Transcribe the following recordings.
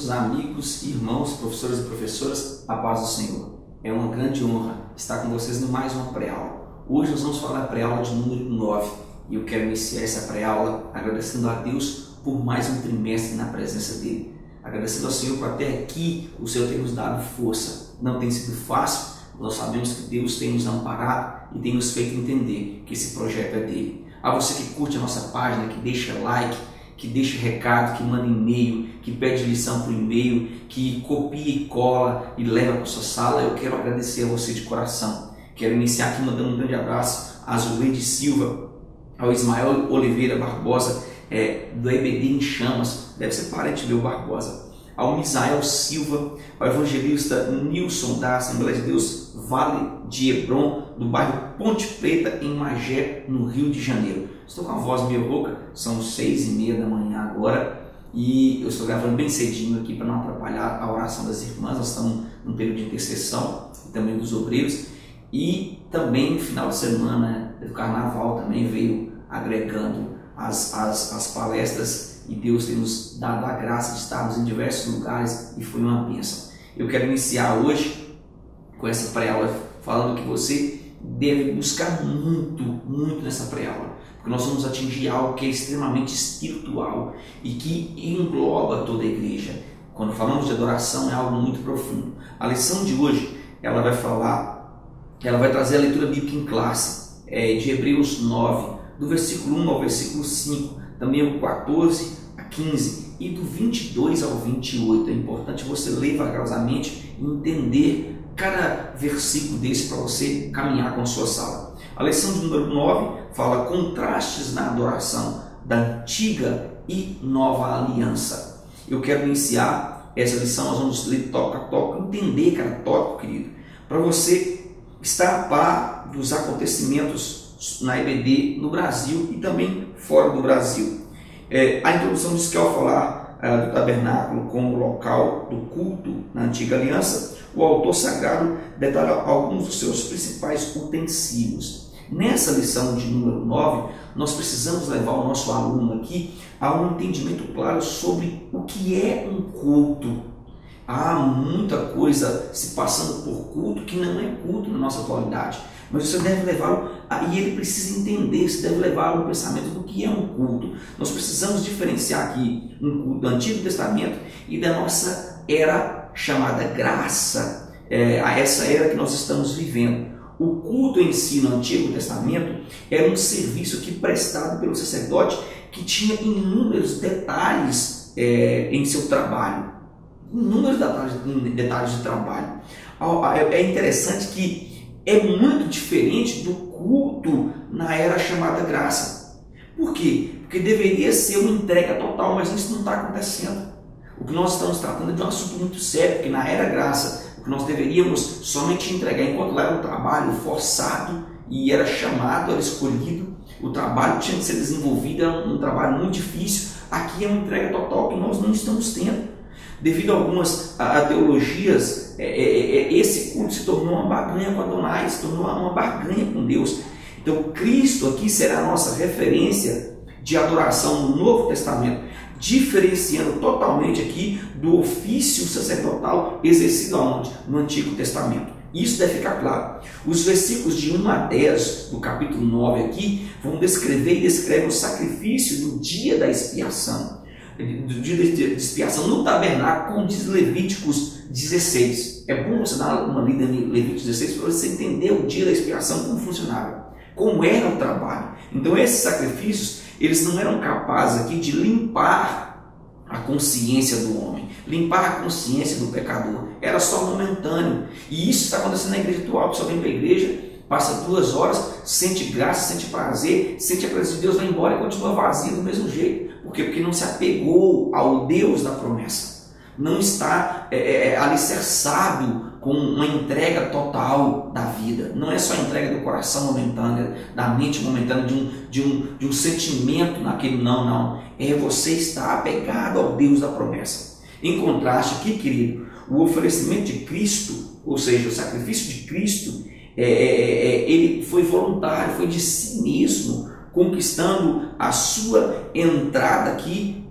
queridos amigos, irmãos, professores e professoras, a paz do Senhor. É uma grande honra estar com vocês em mais uma pré-aula. Hoje nós vamos falar da pré-aula de número 9 e eu quero iniciar essa pré-aula agradecendo a Deus por mais um trimestre na presença dEle. Agradecendo ao Senhor por até aqui o Senhor ter nos dado força. Não tem sido fácil, nós sabemos que Deus tem nos amparado e tem nos feito entender que esse projeto é dEle. A você que curte a nossa página, que deixa like, que deixa recado, que manda e-mail, que pede lição por e-mail, que copia e cola e leva para sua sala, eu quero agradecer a você de coração. Quero iniciar aqui mandando um grande abraço a Zuleide Silva, ao Ismael Oliveira Barbosa, do EBD em Chamas, deve ser parente meu Barbosa, ao Misael Silva, ao evangelista Nilson da Assembleia de Deus Vale de Hebron, do bairro Ponte Preta, em Magé, no Rio de Janeiro. Estou com a voz meio rouca, são 6h30 da manhã agora e eu estou gravando bem cedinho aqui para não atrapalhar a oração das irmãs. Nós estamos num período de intercessão e também dos obreiros, e também no final de semana do carnaval também veio agregando as palestras, e Deus tem nos dado a graça de estarmos em diversos lugares e foi uma bênção. Eu quero iniciar hoje com essa pré-aula falando que você deve buscar muito nessa pré-aula, porque nós vamos atingir algo que é extremamente espiritual e que engloba toda a igreja. Quando falamos de adoração é algo muito profundo. A lição de hoje ela vai trazer a leitura bíblica em classe, de Hebreus 9, do versículo 1 ao versículo 5, também o 14 a 15 e do 22 ao 28. É importante você ler vagarosamente e entender cada versículo desse para você caminhar com a sua sala. A lição de número 9 fala contrastes na adoração da antiga e nova aliança. Eu quero iniciar essa lição, nós vamos ler toque a toque, entender cada tópico, querido, para você estar a par dos acontecimentos na EBD no Brasil e também fora do Brasil. A introdução diz que ao falar do tabernáculo como local do culto na antiga aliança, o autor sagrado detalha alguns dos seus principais utensílios. Nessa lição de número 9, nós precisamos levar o nosso aluno aqui a um entendimento claro sobre o que é um culto. Há muita coisa se passando por culto que não é culto na nossa atualidade, mas você deve levá-lo, e ele precisa entender, você deve levá-lo ao pensamento do que é um culto. Nós precisamos diferenciar aqui um culto do Antigo Testamento e da nossa era chamada graça, essa era que nós estamos vivendo. O culto em si no Antigo Testamento era um serviço que prestado pelo sacerdote que tinha inúmeros detalhes em seu trabalho. Inúmeros detalhes de trabalho. É interessante que é muito diferente do culto na era chamada graça. Por quê? Porque deveria ser uma entrega total, mas isso não está acontecendo. O que nós estamos tratando é de um assunto muito sério, porque na era graça, o que nós deveríamos somente entregar, enquanto lá era um trabalho forçado e era chamado, era escolhido, o trabalho tinha que ser desenvolvido, era um trabalho muito difícil. Aqui é uma entrega total que nós não estamos tendo. Devido a algumas teologias, esse culto se tornou uma barganha com Adonai, se tornou uma barganha com Deus. Então Cristo aqui será a nossa referência de adoração no Novo Testamento, diferenciando totalmente aqui do ofício sacerdotal exercido aonde? No Antigo Testamento. Isso deve ficar claro. Os versículos de 1 a 10 do capítulo 9 aqui vão descrevem o sacrifício do dia da expiação. Do dia de expiação no tabernáculo, como diz Levíticos 16. É bom você dar uma lida em Levíticos 16 para você entender o dia da expiação, como funcionava, como era o trabalho. Então esses sacrifícios, eles não eram capazes aqui de limpar a consciência do homem, limpar a consciência do pecador, era só momentâneo. E isso está acontecendo na igreja atual. A pessoa vem para a igreja, passa 2 horas, sente graça, sente prazer, sente a presença de Deus, vai embora e continua vazio do mesmo jeito. Por quê? Porque não se apegou ao Deus da promessa. Não está alicerçado com uma entrega total da vida. Não é só a entrega do coração momentânea, da mente momentânea, de um sentimento naquele não. É você estar apegado ao Deus da promessa. Em contraste aqui, querido, o oferecimento de Cristo, ou seja, o sacrifício de Cristo, ele foi voluntário, foi de si mesmo, conquistando a sua entrada aqui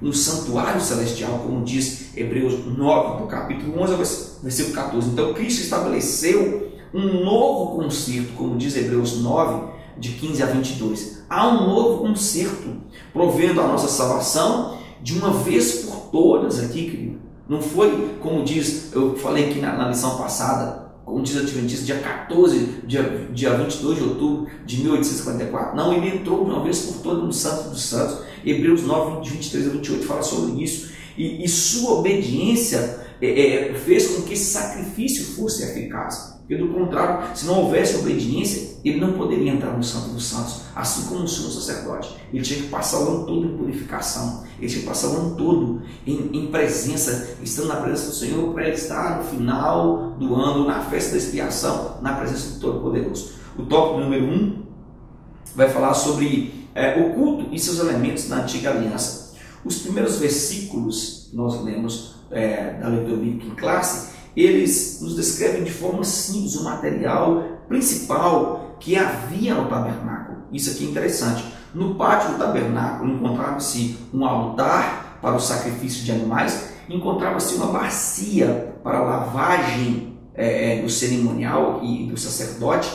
no santuário celestial, como diz Hebreus 9, do capítulo 11 ao versículo 14. Então Cristo estabeleceu um novo concerto, como diz Hebreus 9, de 15 a 22. Há um novo concerto, provendo a nossa salvação de uma vez por todas aqui, querido. Não foi, como diz, eu falei aqui na lição passada, como diz o Adventista, dia 22 de outubro de 1854. Não, ele entrou de uma vez por todas no Santo dos Santos. Hebreus 9, de 23 a 28 fala sobre isso. E sua obediência fez com que esse sacrifício fosse eficaz. Porque do contrário, se não houvesse obediência, ele não poderia entrar no Santo dos Santos, assim como o sumo sacerdote. Ele tinha que passar o ano todo em purificação, ele tinha que passar o ano todo em presença, estando na presença do Senhor, para ele estar no final do ano, na festa da expiação, na presença do Todo-Poderoso. O tópico número 1 vai falar sobre o culto e seus elementos na Antiga Aliança. Os primeiros versículos que nós lemos da leitura bíblica em classe, eles nos descrevem de forma simples o material principal que havia no tabernáculo. Isso aqui é interessante. No pátio do tabernáculo encontrava-se um altar para o sacrifício de animais, encontrava-se uma bacia para a lavagem do cerimonial e do sacerdote,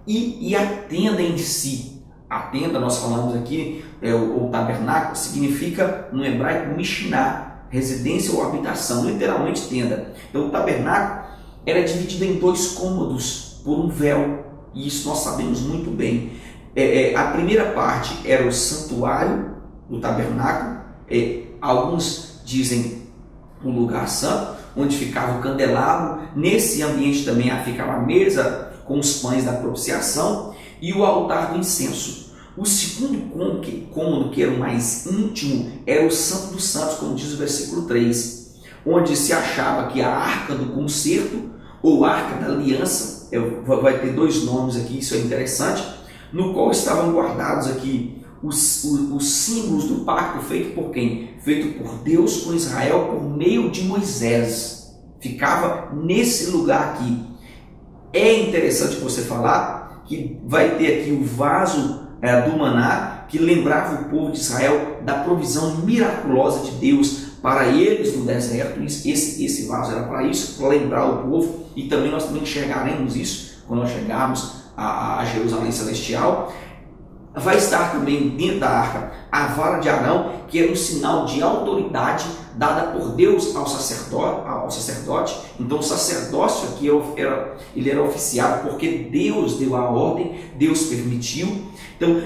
e a tenda em si. A tenda, nós falamos aqui, o tabernáculo significa no hebraico Mishnah, residência ou habitação, literalmente tenda. Então o tabernáculo era dividido em 2 cômodos por um véu, e isso nós sabemos muito bem. A primeira parte era o santuário do tabernáculo, alguns dizem o lugar santo, onde ficava o candelabro. Nesse ambiente também ficava a mesa com os pães da propiciação e o altar do incenso. O segundo cômodo, que era o mais íntimo, era o Santo dos Santos, como diz o versículo 3, onde se achava que a Arca do Concerto, ou Arca da Aliança, vai ter 2 nomes aqui, isso é interessante, no qual estavam guardados aqui os símbolos do pacto feito por quem? Feito por Deus com Israel por meio de Moisés. Ficava nesse lugar aqui. É interessante você falar que vai ter aqui o vaso do maná, que lembrava o povo de Israel da provisão miraculosa de Deus para eles no deserto. Esse vaso era para isso, para lembrar o povo, e também nós também enxergaremos isso quando nós chegarmos a Jerusalém Celestial. Vai estar também dentro da arca a vara de Arão, que era um sinal de autoridade dada por Deus ao sacerdote. Então o sacerdócio aqui ele era oficiado porque Deus deu a ordem, Deus permitiu. Então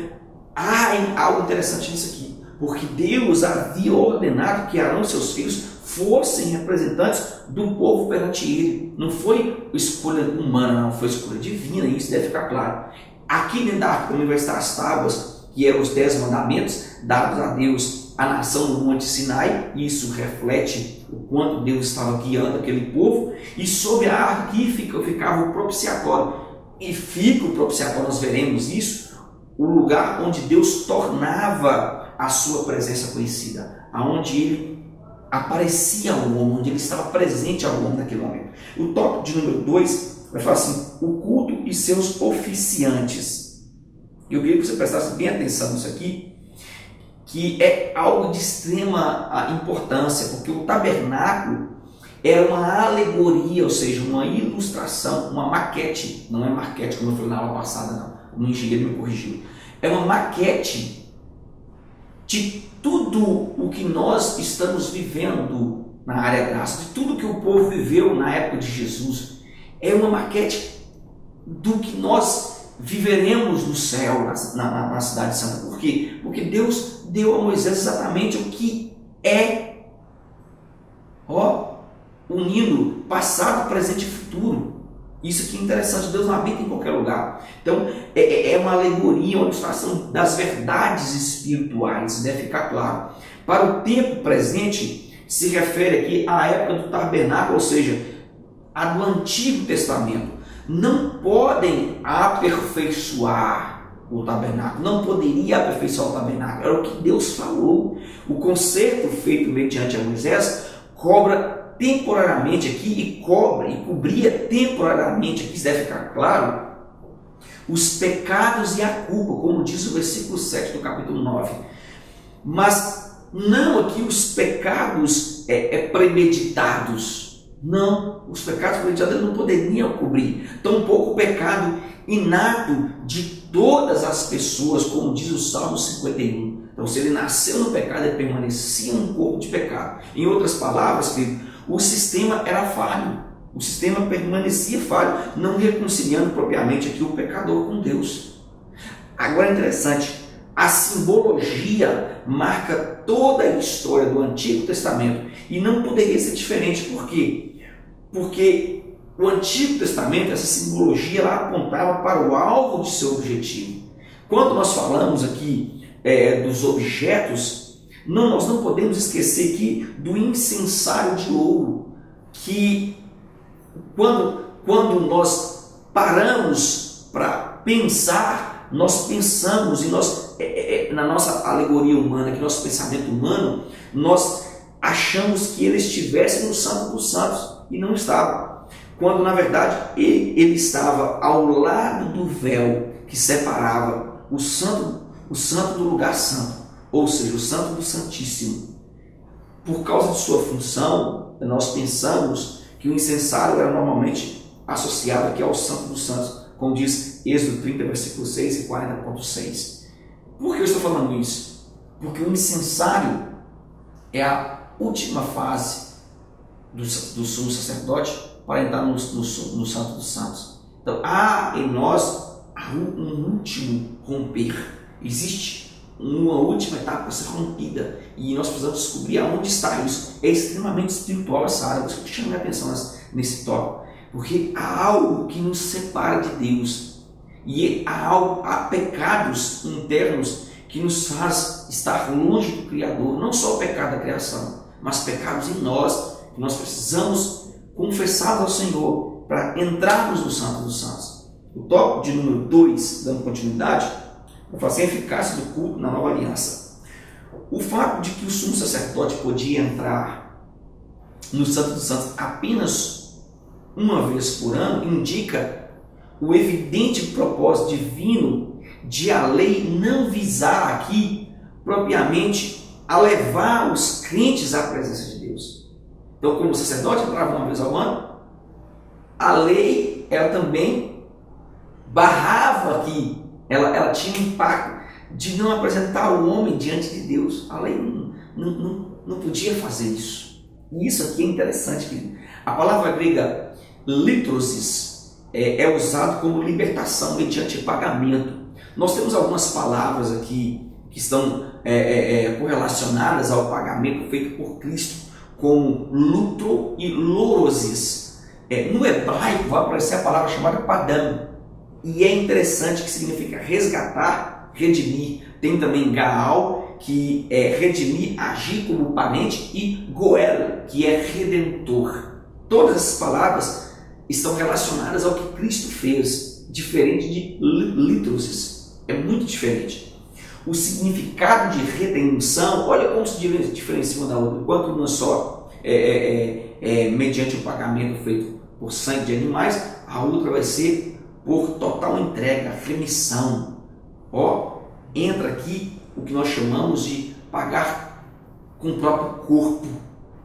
há algo interessante nisso aqui, porque Deus havia ordenado que Arão e seus filhos fossem representantes do povo perante ele. Não foi escolha humana, não, foi escolha divina, e isso deve ficar claro. Aqui dentro da arca também vai estar as tábuas, que eram os 10 mandamentos dados a Deus, a nação no Monte Sinai, e isso reflete o quanto Deus estava guiando aquele povo. E sobre a arca aqui ficava o propiciatório, e fica o propiciatório, nós veremos isso, o lugar onde Deus tornava a sua presença conhecida, aonde ele aparecia ao homem, onde ele estava presente ao homem naquele momento. O tópico de número 2 vai falar assim: o culto e seus oficiantes. Eu queria que você prestasse bem atenção nisso aqui, que é algo de extrema importância, porque o tabernáculo era uma alegoria, ou seja, uma ilustração, uma maquete. Não é maquete como eu falei na aula passada, não. O engenheiro me corrigiu. É uma maquete de tudo o que nós estamos vivendo na área graça, de tudo que o povo viveu na época de Jesus. É uma maquete do que nós viveremos no céu, na cidade santa. Por quê? Porque Deus deu a Moisés exatamente o que é, unindo passado, presente e futuro. Isso aqui é interessante, Deus não habita em qualquer lugar. Então, é uma alegoria, uma ilustração das verdades espirituais, deve ficar claro. Para o tempo presente, se refere aqui à época do tabernáculo, ou seja, a do Antigo Testamento. Não podem aperfeiçoar o tabernáculo, não poderia aperfeiçoar o tabernáculo, era o que Deus falou. O conserto feito mediante a Moisés cobra temporariamente aqui e cobria temporariamente aqui, deve ficar claro, os pecados e a culpa, como diz o versículo 7 do capítulo 9. Mas não aqui os pecados premeditados. Não, os pecados premeditados ele não poderiam cobrir. Tampouco o pecado inato de todas as pessoas, como diz o Salmo 51. Então, se ele nasceu no pecado, ele permanecia num corpo de pecado. Em outras palavras, querido, o sistema era falho. O sistema permanecia falho, não reconciliando propriamente aqui o pecador com Deus. Agora é interessante, a simbologia marca toda a história do Antigo Testamento e não poderia ser diferente. Por quê? Porque o Antigo Testamento, essa simbologia, ela apontava para o alvo de seu objetivo. Quando nós falamos aqui dos objetos, nós não podemos esquecer aqui do incensário de ouro, que quando nós paramos para pensar, nós pensamos e na nossa alegoria humana, que nosso pensamento humano, nós achamos que ele estivesse no Santo dos Santos e não estava, quando na verdade ele estava ao lado do véu que separava o santo do lugar santo, ou seja, o santo do Santíssimo. Por causa de sua função, nós pensamos que o incensário era normalmente associado aqui ao Santo dos Santos, como diz Êxodo 30, versículo 6 e 40.6. Por que eu estou falando isso? Porque o incensário é a última fase do sumo sacerdote para entrar no Santo dos Santos. Então, há em nós um último romper. Existe uma última etapa a ser rompida e nós precisamos descobrir aonde está isso. É extremamente espiritual essa área, por isso que eu chamo a atenção nesse tópico, porque há algo que nos separa de Deus e há pecados internos que nos faz estar longe do Criador, não só o pecado da criação, mas pecados em nós que nós precisamos confessar ao Senhor para entrarmos no Santo dos Santos. O tópico de número 2, dando continuidade, vai fazer a eficácia do culto na nova aliança. O fato de que o sumo sacerdote podia entrar no Santo dos Santos apenas uma vez por ano indica o evidente propósito divino de a lei não visar aqui propriamente a levar os crentes à presença de Deus. Então, como o sacerdote entrava uma vez ao ano, a lei ela também barrava aqui, ela tinha um impacto de não apresentar o homem diante de Deus. A lei não podia fazer isso. E isso aqui é interessante, querido. A palavra grega litrosis é usado como libertação mediante pagamento. Nós temos algumas palavras aqui que estão correlacionadas ao pagamento feito por Cristo, como lutro e lorosis. No hebraico vai aparecer a palavra chamada padam, e é interessante, que significa resgatar, redimir. Tem também gaal, que é redimir, agir como parente, e goel, que é redentor. Todas essas palavras estão relacionadas ao que Cristo fez, diferente de litrosis. É muito diferente. O significado de redenção, olha como se diferencia uma da outra. Enquanto uma só mediante o pagamento feito por sangue de animais, a outra vai ser por total entrega, remissão. Entra aqui o que nós chamamos de pagar com o próprio corpo.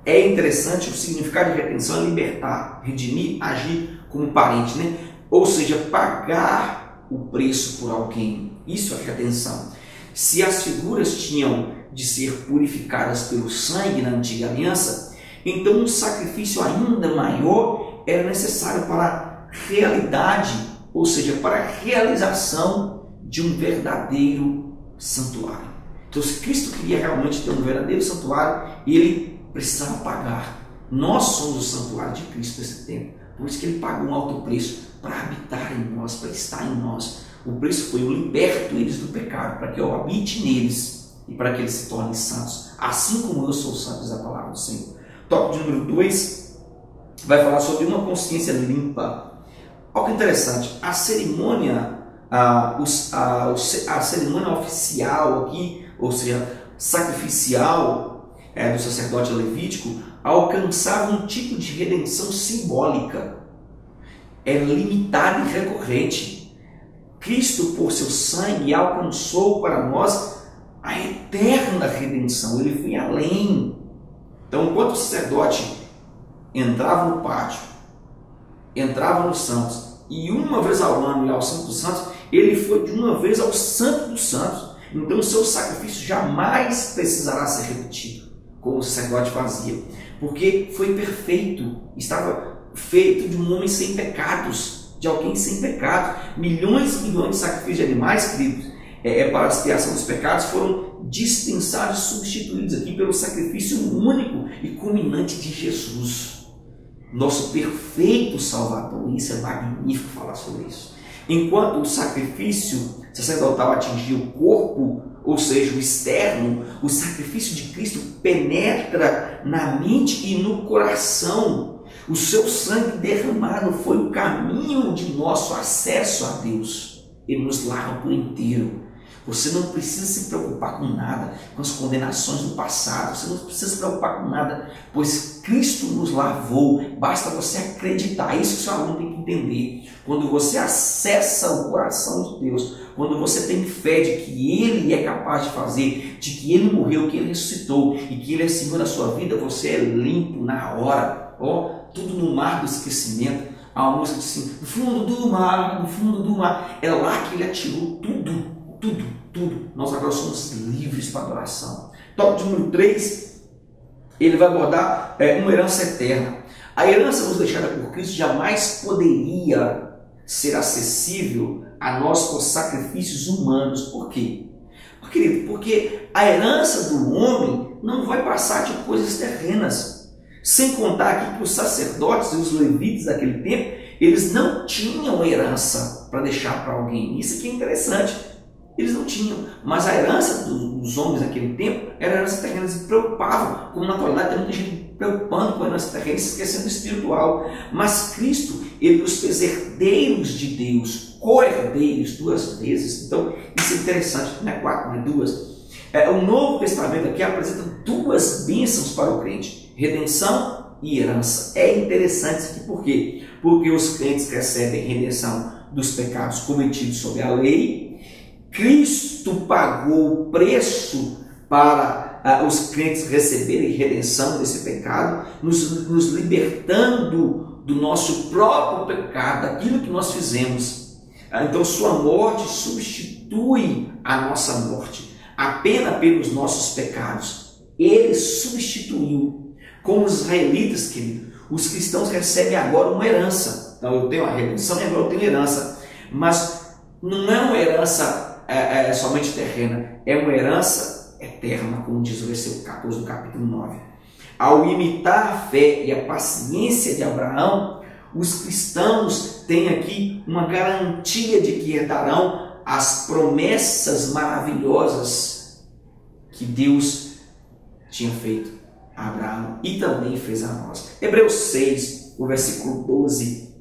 É interessante, o significado de redenção é libertar, redimir, agir como parente, né? Ou seja, pagar o preço por alguém. Isso é redenção. Se as figuras tinham de ser purificadas pelo sangue na antiga aliança, então um sacrifício ainda maior era necessário para a realidade, ou seja, para a realização de um verdadeiro santuário. Então, se Cristo queria realmente ter um verdadeiro santuário, ele precisava pagar. Nós somos o santuário de Cristo nesse tempo. Por isso que ele pagou um alto preço para habitar em nós, para estar em nós. O preço foi: eu liberto eles do pecado, para que eu habite neles e para que eles se tornem santos, assim como eu sou santo, diz a palavra do Senhor. Tópico de número 2 vai falar sobre uma consciência limpa. Olha que interessante, a cerimônia, a cerimônia oficial aqui, ou seja, sacrificial do sacerdote levítico, alcançava um tipo de redenção simbólica, limitada e recorrente. Cristo, por seu sangue, alcançou para nós a eterna redenção. Ele foi além. Então, enquanto o sacerdote entrava no pátio, entrava nos santos, e uma vez ao ano ia ao Santo dos Santos, ele foi de uma vez ao Santo dos Santos. Então o seu sacrifício jamais precisará ser repetido, como o sacerdote fazia, porque foi perfeito, estava feito de um homem sem pecados, de alguém sem pecado. Milhões e milhões de sacrifícios de animais, queridos, para a expiação dos pecados, foram dispensados e substituídos aqui pelo sacrifício único e culminante de Jesus, nosso perfeito Salvador. Isso é magnífico falar sobre isso. Enquanto o sacrifício sacerdotal atingia o corpo, ou seja, o externo, o sacrifício de Cristo penetra na mente e no coração. O seu sangue derramado foi o caminho de nosso acesso a Deus. Ele nos lava por inteiro. Você não precisa se preocupar com nada, com as condenações do passado. Você não precisa se preocupar com nada, pois Cristo nos lavou. Basta você acreditar. É isso que o seu aluno tem que entender. Quando você acessa o coração de Deus, quando você tem fé de que Ele é capaz de fazer, de que Ele morreu, que Ele ressuscitou e que Ele é Senhor da sua vida, você é limpo na hora. Tudo no mar do esquecimento. Há uma música assim, no fundo do mar, no fundo do mar. É lá que Ele atirou tudo. Tudo. Nós agora somos livres para adoração. Tópico número 3, ele vai abordar uma herança eterna. A herança nos deixada por Cristo jamais poderia ser acessível a nós com sacrifícios humanos. Por quê? Porque a herança do homem não vai passar de coisas terrenas. Sem contar aqui que os sacerdotes e os levitas daquele tempo, eles não tinham herança para deixar para alguém. Isso aqui é interessante. Eles não tinham, mas a herança dos homens naquele tempo era a herança terrena. Eles se preocupavam, com naturalidade, tem muita gente preocupando com a herança terrena e se esquecendo do espiritual. Mas Cristo, Ele nos fez herdeiros de Deus, co-herdeiros 2 vezes. Então, isso é interessante, não é 4, não é 2. O Novo Testamento aqui apresenta 2 bênçãos para o crente: redenção e herança. É interessante isso aqui, por quê? Porque os crentes recebem redenção dos pecados cometidos sob a lei. Cristo pagou o preço para os crentes receberem redenção desse pecado, nos libertando do nosso próprio pecado, daquilo que nós fizemos. Então sua morte substitui a nossa morte. A pena pelos nossos pecados, Ele substituiu. Como os israelitas, querido, os cristãos recebem agora uma herança. Então eu tenho a redenção e agora eu tenho herança. Mas não é uma herança somente terrena, é uma herança eterna, como diz o versículo 14 do capítulo 9. Ao imitar a fé e a paciência de Abraão, os cristãos têm aqui uma garantia de que herdarão as promessas maravilhosas que Deus tinha feito a Abraão e também fez a nós. Hebreus 6, o versículo 12,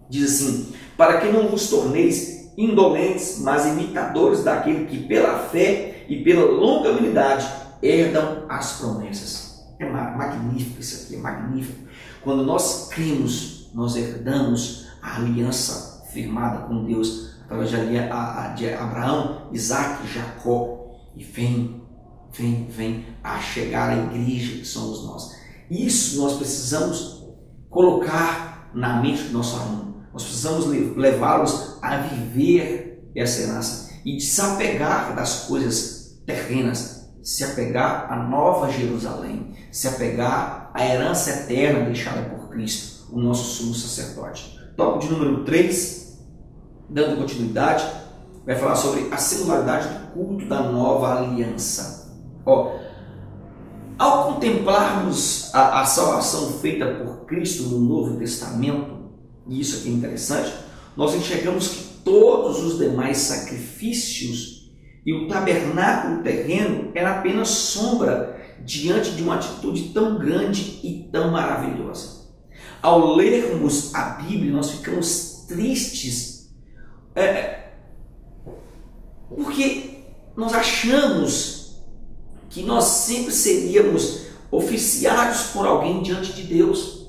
diz assim: para que não vos torneis indolentes, mas imitadores daquele que pela fé e pela longanimidade herdam as promessas. É magnífico isso aqui, é magnífico. Quando nós cremos, nós herdamos a aliança firmada com Deus através de Abraão, Isaac e Jacó. E vem a chegar à igreja que somos nós. Isso nós precisamos colocar na mente do nosso aluno. Nós precisamos levá-los a viver essa herança e desapegar das coisas terrenas, se apegar à nova Jerusalém, se apegar à herança eterna deixada por Cristo, o nosso sumo sacerdote. Tópico de número 3, dando continuidade, vai falar sobre a singularidade do culto da nova aliança. Ao contemplarmos a salvação feita por Cristo no Novo Testamento, e isso aqui é interessante, nós enxergamos que todos os demais sacrifícios e o tabernáculo terreno era apenas sombra diante de uma atitude tão grande e tão maravilhosa. Ao lermos a Bíblia, nós ficamos tristes, porque nós achamos que nós sempre seríamos oficiados por alguém diante de Deus.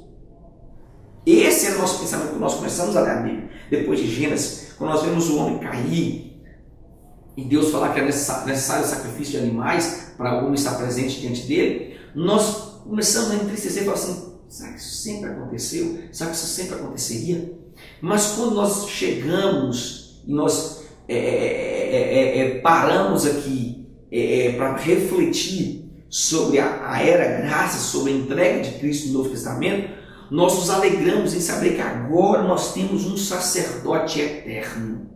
Esse é o nosso pensamento quando nós começamos a ler a Bíblia. Depois de Gênesis, quando nós vemos o homem cair e Deus falar que é necessário o sacrifício de animais para algum estar presente diante dele, nós começamos a entristecer e falar assim, será que isso sempre aconteceu? Será que isso sempre aconteceria? Mas quando nós chegamos e nós paramos aqui para refletir sobre a era graça, sobre a entrega de Cristo no Novo Testamento, nós nos alegramos em saber que agora nós temos um sacerdote eterno.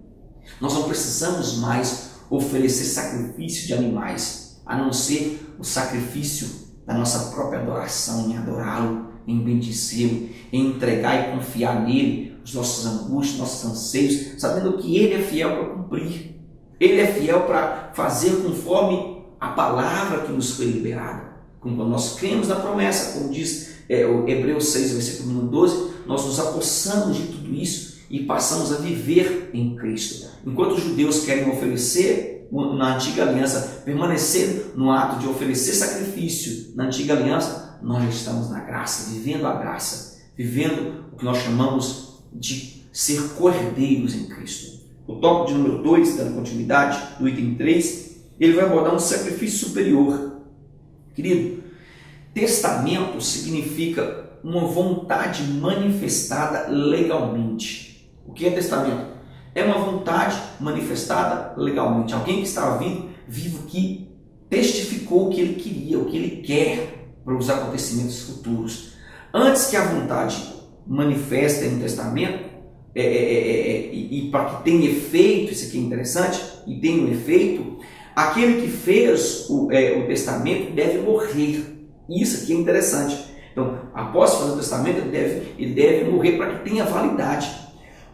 Nós não precisamos mais oferecer sacrifício de animais, a não ser o sacrifício da nossa própria adoração, em adorá-lo, em bendizê-lo, em entregar e confiar nele os nossos angústias, nossos anseios, sabendo que ele é fiel para cumprir. Ele é fiel para fazer conforme a palavra que nos foi liberada. Quando nós cremos na promessa, como diz o Hebreus 6, versículo número 12, nós nos apossamos de tudo isso e passamos a viver em Cristo. Enquanto os judeus querem oferecer na antiga aliança, permanecer no ato de oferecer sacrifício na antiga aliança, nós já estamos na graça, vivendo a graça, vivendo o que nós chamamos de ser cordeiros em Cristo. O tópico de número 2, dando continuidade, do item 3, ele vai abordar um sacrifício superior. Querido, testamento significa uma vontade manifestada legalmente. O que é testamento? É uma vontade manifestada legalmente. Alguém que estava vivo que testificou o que ele queria, o que ele quer para os acontecimentos futuros. Antes que a vontade manifesta em um testamento, e para que tenha efeito, isso aqui é interessante, e tenha um efeito, aquele que fez o testamento deve morrer. Isso aqui é interessante. Então, após fazer o testamento, ele deve morrer para que tenha validade.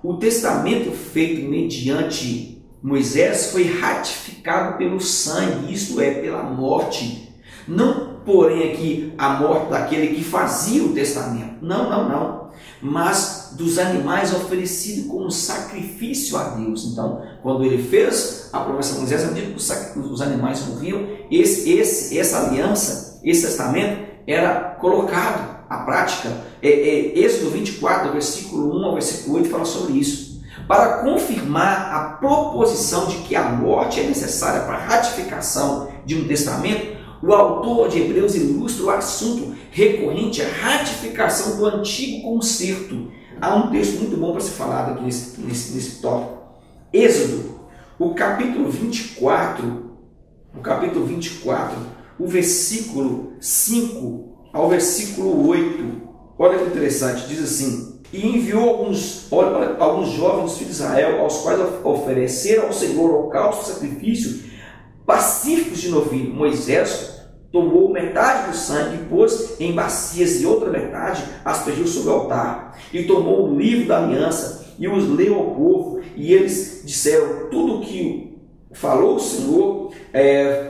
O testamento feito mediante Moisés foi ratificado pelo sangue, isto é, pela morte. Não, porém, aqui a morte daquele que fazia o testamento. Não. Mas dos animais oferecidos como sacrifício a Deus. Então, quando ele fez a promessa a Moisés, à medida que os animais morriam, essa aliança, esse testamento era colocado à prática. Êxodo 24, versículo 1 ao versículo 8, fala sobre isso. Para confirmar a proposição de que a morte é necessária para a ratificação de um testamento, o autor de Hebreus ilustra o assunto recorrente à ratificação do antigo concerto. Há um texto muito bom para ser falado aqui nesse tópico. Êxodo, o capítulo 24, o versículo 5 ao versículo 8. Olha que interessante, diz assim: e enviou alguns jovens dos filhos de Israel, aos quais ofereceram ao Senhor holocausto e sacrifício pacíficos de novilho. Moisés tomou metade do sangue e pôs em bacias, e outra metade aspergiu sobre o altar. E tomou o livro da aliança e os leu ao povo, e eles disseram: tudo o que falou o Senhor,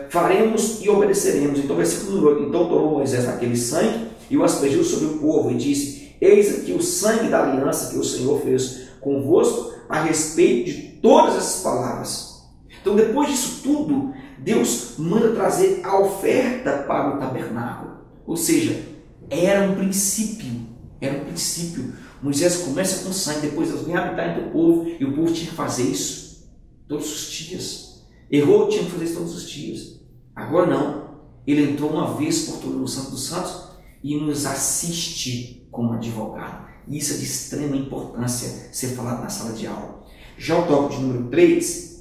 faremos e obedeceremos. Então, versículo 8: então tomou Moisés aquele sangue e o aspergiu sobre o povo, e disse: eis aqui o sangue da aliança que o Senhor fez convosco a respeito de todas essas palavras. Então, depois disso tudo, Deus manda trazer a oferta para o tabernáculo. Ou seja, era um princípio. Moisés começa com sangue, depois Deus vem habitar entre o povo, e o povo tinha que fazer isso todos os dias. Errou, tinha que fazer isso todos os dias. Agora não. Ele entrou uma vez por todas no Santo dos Santos e nos assiste como advogado. E isso é de extrema importância ser falado na sala de aula. Já o tópico de número 3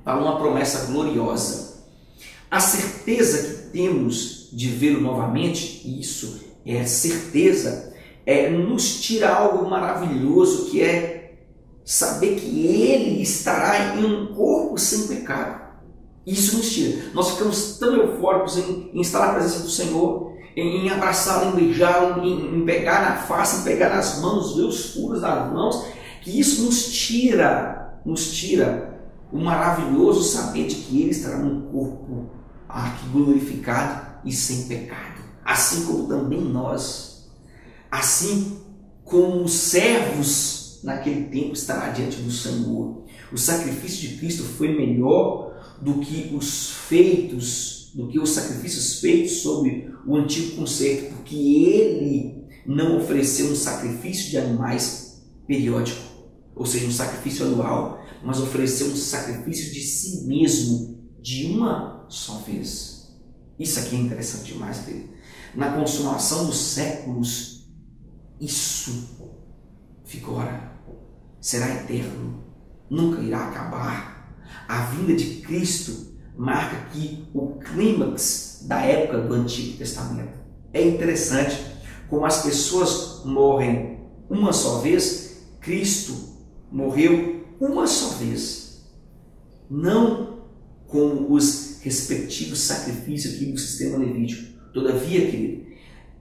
fala uma promessa gloriosa. A certeza que temos de vê-lo novamente, isso é certeza, nos tira algo maravilhoso, que é saber que Ele estará em um corpo sem pecado. Isso nos tira. Nós ficamos tão eufóricos em estar na presença do Senhor, em abraçá-lo, em beijá-lo, em pegar na face, em pegar nas mãos, ver os furos das mãos, que isso nos tira o maravilhoso saber de que Ele estará num corpo glorificado e sem pecado. Assim como também nós, assim como os servos naquele tempo estará diante do Senhor. O sacrifício de Cristo foi melhor do que os sacrifícios feitos sob o antigo concerto, porque Ele não ofereceu um sacrifício de animais periódico. ou seja, um sacrifício anual, mas ofereceu um sacrifício de si mesmo, de uma só vez. Isso aqui é interessante demais, querido. Na consumação dos séculos, isso vigora, será eterno, nunca irá acabar. A vinda de Cristo marca aqui o clímax da época do Antigo Testamento. É interessante como as pessoas morrem uma só vez, Cristo morreu uma só vez, não como os respectivos sacrifícios aqui do sistema levítico. Todavia, querido,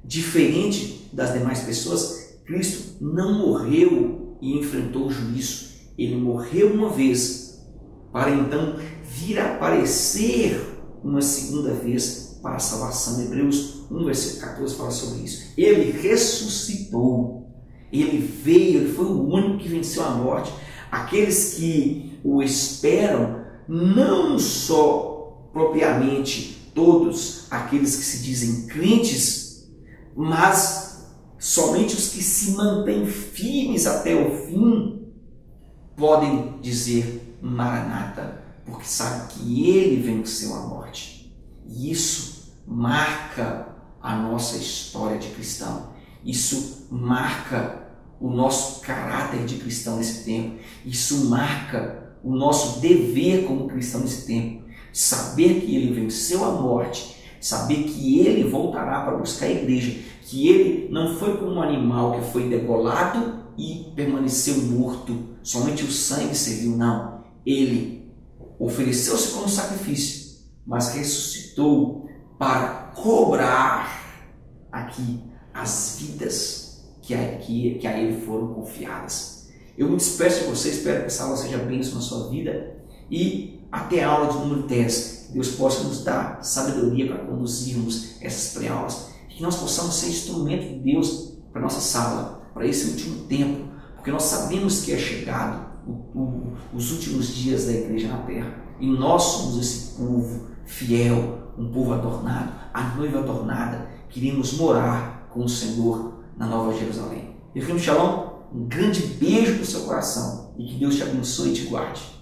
diferente das demais pessoas, Cristo não morreu e enfrentou o juízo. Ele morreu uma vez para então vir a aparecer uma segunda vez para a salvação. Hebreus 1, versículo 14 fala sobre isso. Ele ressuscitou, ele veio, ele foi o único que venceu a morte. Aqueles que o esperam, não só propriamente todos aqueles que se dizem crentes, mas somente os que se mantêm firmes até o fim podem dizer Maranata, porque sabe que ele venceu a morte. E isso marca a nossa história de cristão. Isso marca o nosso caráter de cristão nesse tempo. Isso marca o nosso dever como cristão nesse tempo. Saber que ele venceu a morte, saber que ele voltará para buscar a igreja, que ele não foi como um animal que foi degolado e permaneceu morto, somente o sangue serviu, não. Ele ofereceu-se como sacrifício, mas ressuscitou para cobrar aqui as vidas que a ele foram confiadas. Eu me despeço de você, espero que essa aula seja bênção na sua vida e até a aula de número 10, que Deus possa nos dar sabedoria para conduzirmos essas pré-aulas, que nós possamos ser instrumento de Deus para a nossa sala, para esse último tempo, porque nós sabemos que é chegado os últimos dias da igreja na terra, e nós somos esse povo fiel, um povo adornado, a noiva adornada, queremos morar com o Senhor na Nova Jerusalém. Shalom, um grande beijo no seu coração e que Deus te abençoe e te guarde.